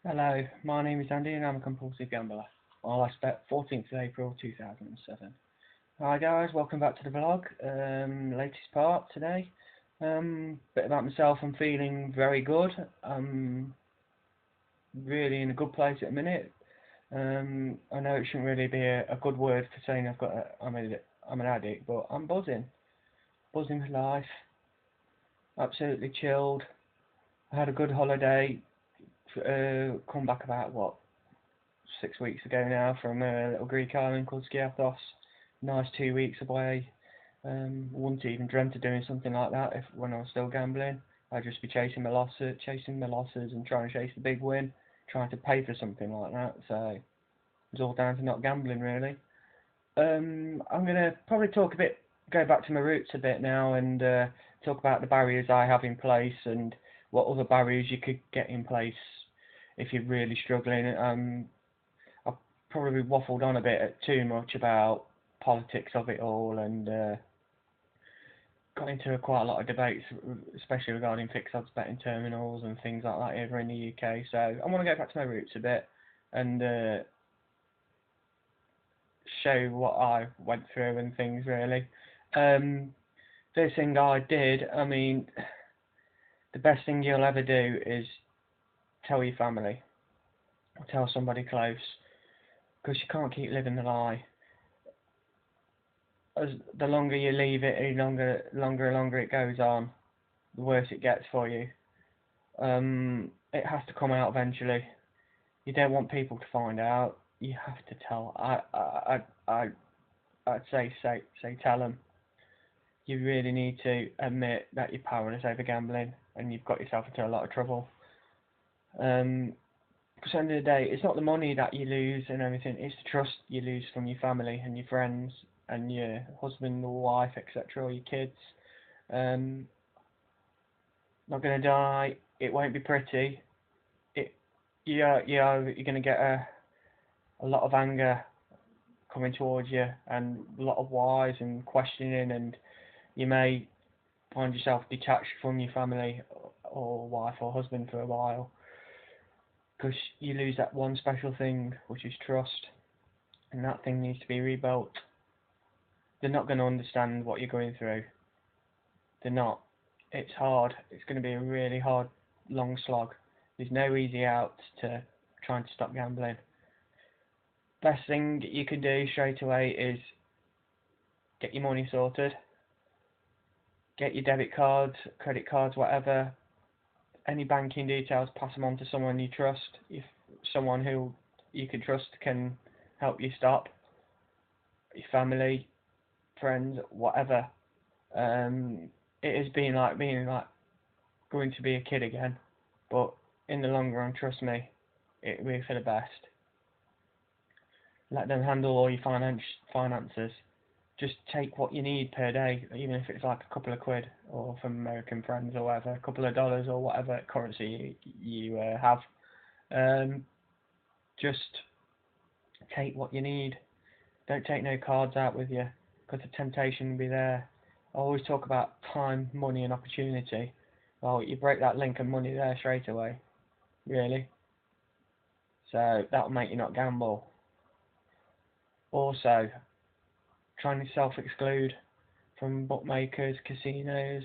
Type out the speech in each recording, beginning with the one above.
Hello, my name is Andy and I'm a compulsive gambler. My last bet, 14th of April 2007. Hi guys, welcome back to the vlog. Latest part today. Bit about myself, I'm feeling very good. I'm really in a good place at the minute. I know it shouldn't really be a good word for saying I'm an addict, but I'm buzzing. Buzzing with life. Absolutely chilled. I had a good holiday. Come back about what, 6 weeks ago now from a little Greek island called Skiathos. Nice 2 weeks away. Wouldn't even dreamt of doing something like that if when I was still gambling. I'd just be chasing my losses and trying to chase the big win, trying to pay for something like that. So it's all down to not gambling really. I'm gonna probably go back to my roots a bit now and talk about the barriers I have in place and what other barriers you could get in place if you're really struggling. I probably waffled on a bit too much about politics of it all and got into quite a lot of debates, especially regarding fixed odds betting terminals and things like that over in the UK. So I want to go back to my roots a bit and show what I went through and things really. First thing I did, the best thing you'll ever do is tell your family, or tell somebody close, because you can't keep living the lie. As the longer you leave it, the longer it goes on, the worse it gets for you. It has to come out eventually. You don't want people to find out. You have to tell. I'd say tell them. You really need to admit that you're powerless over gambling and you've got yourself into a lot of trouble. Because at the end of the day, it's not the money that you lose and everything, it's the trust you lose from your family and your friends and your husband or wife, etc., or your kids. Um, Not gonna die. It won't be pretty. It, you're gonna get a lot of anger coming towards you and a lot of whys and questioning, and you may find yourself detached from your family or wife or husband for a while because you lose that one special thing, which is trust, and that thing needs to be rebuilt. They're not going to understand what you're going through. They're not. It's hard. It's going to be a really hard, long slog. There's no easy out to trying to stop gambling. Best thing you can do straight away is get your money sorted. Get your debit cards, credit cards, whatever. Any banking details, pass them on to someone you trust. If someone who you can trust can help you stop. Your family, friends, whatever. It has been like going to be a kid again, but in the long run, trust me, it will be for the best. Let them handle all your finances. Just take what you need per day, even if it's like a couple of quid, or from American friends or whatever, a couple of dollars or whatever currency you have. Um, just take what you need. Don't take no cards out with you, because the temptation will be there. I always talk about time, money, and opportunity. Well, you break that link and money there straight away, really. So that'll make you not gamble. Also, trying to self-exclude from bookmakers, casinos.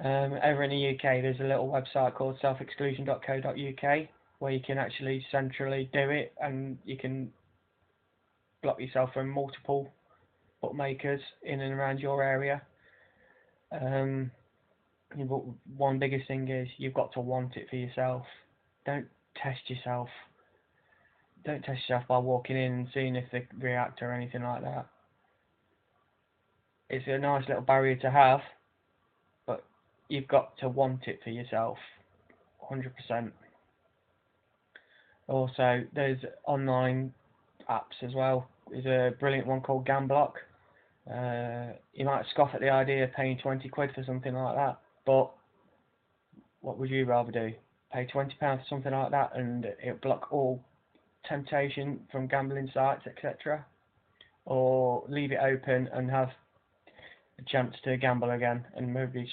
Over in the UK, there's a little website called selfexclusion.co.uk where you can actually centrally do it, and you can block yourself from multiple bookmakers in and around your area. But one biggest thing is you've got to want it for yourself. Don't test yourself. Don't test yourself by walking in and seeing if they react or anything like that. It's a nice little barrier to have, but you've got to want it for yourself, 100%. Also, there's online apps as well. There's a brilliant one called Gamblock. You might scoff at the idea of paying 20 quid for something like that, but what would you rather do? Pay £20 for something like that and it'll block all temptation from gambling sites, etc., or leave it open and have a chance to gamble again and maybe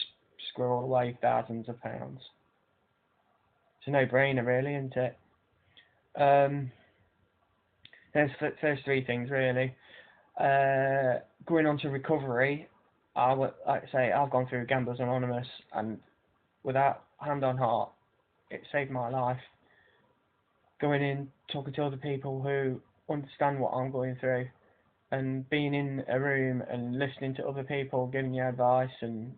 squirrel away thousands of pounds? It's a no-brainer really, isn't it? There's three things really. Going on to recovery, like I say, I've gone through Gamblers Anonymous, and without hand on heart, it saved my life. Going in, talking to other people who understand what I'm going through, and being in a room and listening to other people giving you advice, and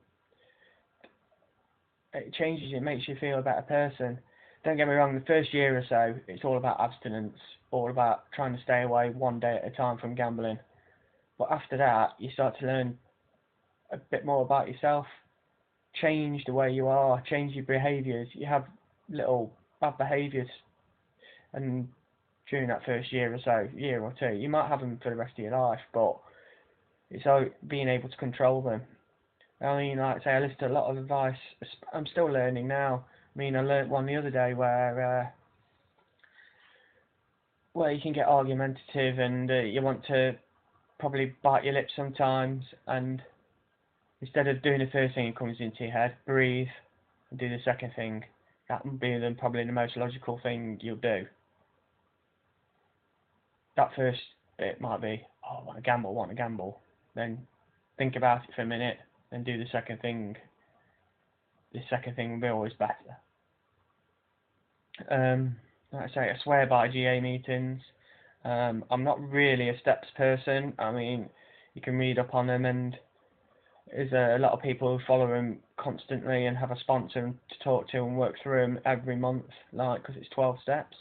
it changes you, it makes you feel a better person. Don't get me wrong, the first year or so, it's all about abstinence, all about trying to stay away one day at a time from gambling. But after that, you start to learn a bit more about yourself, change the way you are, change your behaviours. You have little bad behaviours, and during that first year or so, year or two, you might have them for the rest of your life, but it's all being able to control them. I mean, like I say, I listen to a lot of advice. I'm still learning now. I mean, I learnt one the other day where you can get argumentative, and you want to probably bite your lips sometimes, and instead of doing the first thing that comes into your head, breathe and do the second thing. That would be probably the most logical thing you'll do. That first bit might be, oh, I want to gamble. Then think about it for a minute, then do the second thing. The second thing will be always better. Like I say, I swear by GA meetings. I'm not really a steps person. I mean, you can read up on them, and there's a lot of people who follow them constantly and have a sponsor to talk to and work through them every month, like, because it's 12 steps.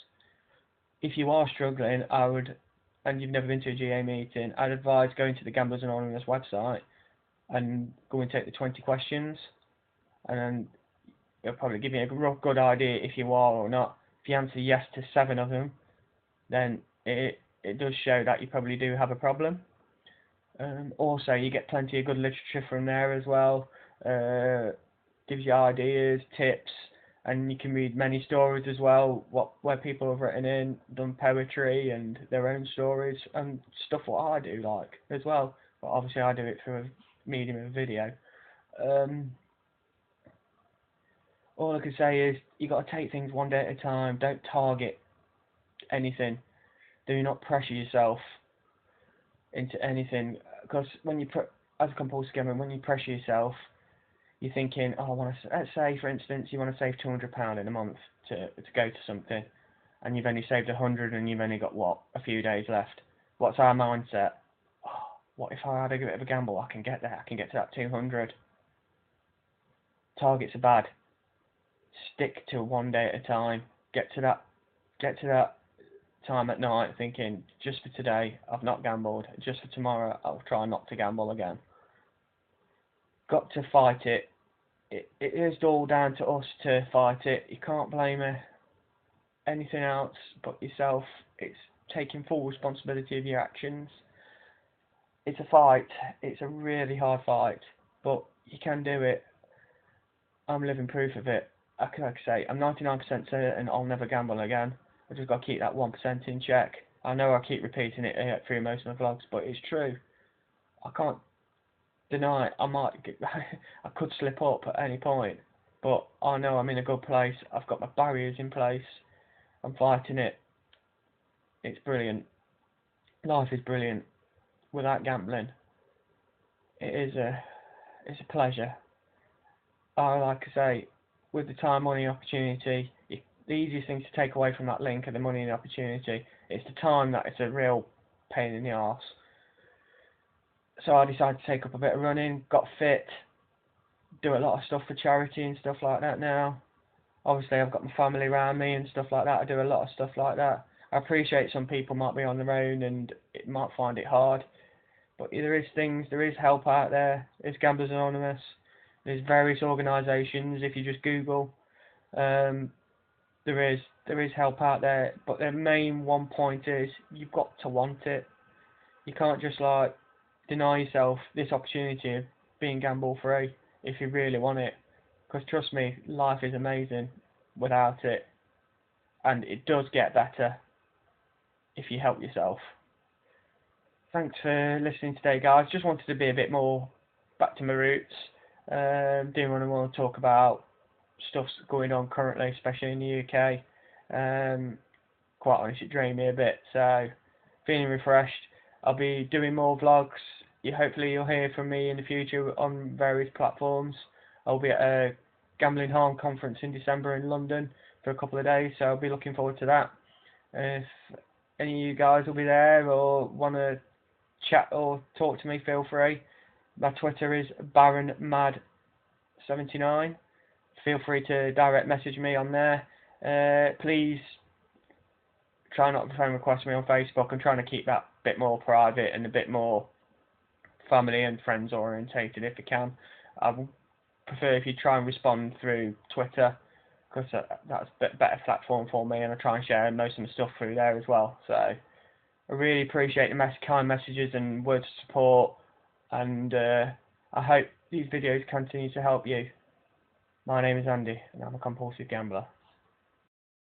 If you are struggling, and you've never been to a GA meeting, I'd advise going to the Gamblers Anonymous website and go and take the 20 questions, and then it'll probably give you a real good idea if you are or not. If you answer yes to 7 of them, then it does show that you probably do have a problem. Also, you get plenty of good literature from there as well. Gives you ideas, tips, and you can read many stories as well, where people have written in, done poetry and their own stories, and stuff what I do like as well. But obviously I do it through a medium of video. All I can say is you got to take things one day at a time. Don't target anything. Do not pressure yourself into anything, because when you as a compulsive gambler, when you pressure yourself, you're thinking, oh, let's say for instance you want to save £200 in a month to go to something, and you've only saved 100 and you've only got a few days left. What's our mindset? Oh, what if I had a bit of a gamble? I can get there. I can get to that 200. Targets are bad. Stick to one day at a time. Get to that time at night thinking, just for today I've not gambled, just for tomorrow I'll try not to gamble again. Got to fight it. It is all down to us to fight it. You can't blame anything else but yourself. It's taking full responsibility of your actions. It's a fight. It's a really hard fight, but you can do it. I'm living proof of it. Like I say, I'm 99% certain I'll never gamble again. I just got to keep that 1% in check. I know I keep repeating it through most of my vlogs, but it's true. I can't deny it. I could slip up at any point, but I know I'm in a good place. I've got my barriers in place. I'm fighting it. It's brilliant. Life is brilliant without gambling. It's a pleasure. Like I say, with the time, money, opportunity, the easiest thing to take away from that link are the money and opportunity. It's the time that it's a real pain in the arse. So I decided to take up a bit of running, got fit, do a lot of stuff for charity and stuff like that now. Obviously I've got my family around me and stuff like that. I do a lot of stuff like that. I appreciate some people might be on their own and it might find it hard, but there is help out there. There's Gamblers Anonymous. There's various organisations. If you just Google, there is help out there. But the main one point is you've got to want it. You can't just like deny yourself this opportunity of being gamble free if you really want it. Because trust me, life is amazing without it, and it does get better if you help yourself. Thanks for listening today, guys. Just wanted to be a bit more back to my roots. Didn't want to talk about stuff going on currently, especially in the UK. quite honest, it drained me a bit. So feeling refreshed. I'll be doing more vlogs. Hopefully you'll hear from me in the future on various platforms. I'll be at a Gambling Harm conference in December in London for a couple of days, so I'll be looking forward to that. If any of you guys will be there or want to chat or talk to me, feel free. My Twitter is BaronMad79. Feel free to direct message me on there. Please try not to friend request me on Facebook. I'm trying to keep that a bit more private and a bit more family and friends orientated if I can. I would prefer if you try and respond through Twitter, because that's a bit better platform for me, and I try and share most of my stuff through there as well. So I really appreciate the kind messages and words of support, and I hope these videos continue to help you. My name is Andy, and I'm a compulsive gambler.